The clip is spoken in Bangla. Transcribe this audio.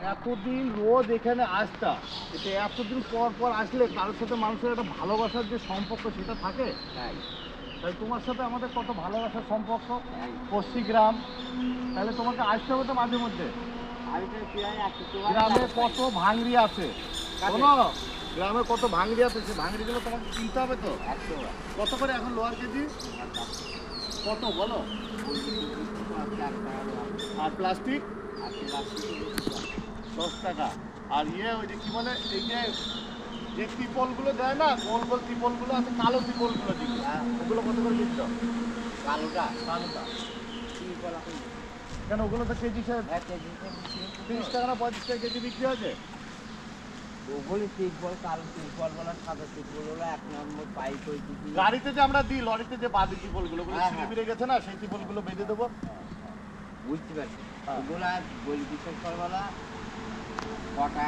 এতদিন রোজ এখানে আসতা, এটা এতদিন পর পর আসলে কারোর সাথে মানুষের একটা ভালোবাসার যে সম্পর্ক সেটা থাকে। তাই তোমার সাথে আমাদের কত ভালোবাসার সম্পর্ক, পশ্চিম গ্রাম। তাহলে তোমাকে আসতে হবে তো মাঝে মধ্যে। গ্রামে কত ভাঙড়ি আছে, শোনো, গ্রামে কত ভাঙড়ি আছে, সে ভাঙড়িগুলো তোমাকে কিনতে হবে তো। কত করে এখন লোহার কেজি? কত বলো? আর প্লাস্টিক 10 টাকা। আর ওই যে কি বলে, এই যে ত্রিপলগুলো দেয় না, গোল গোল ত্রিপলগুলো আছে, কালো ত্রিপলগুলো দিকে, ওগুলো কত করে দিচ্ছ? কালোটা কেন? ওগুলো তো কেজি 30 টাকা না 35 টাকা কেজি বিক্রি হয়েছে। ওগুলি ত্রিপল, কালো ত্রিপল বলা, সাদা ত্রিপল বলা, 1 নম্বর পাইপ ওই গাড়িতে যে আমরা দিই, লরিতে যে বাদি ত্রিপলগুলো ছিঁড়ে গেছে না, সেই ত্রিপলগুলো বেঁধে দেবো। বুঝতে পারছি, ওগুলা বলি বিশ্বাস করবো না, কটা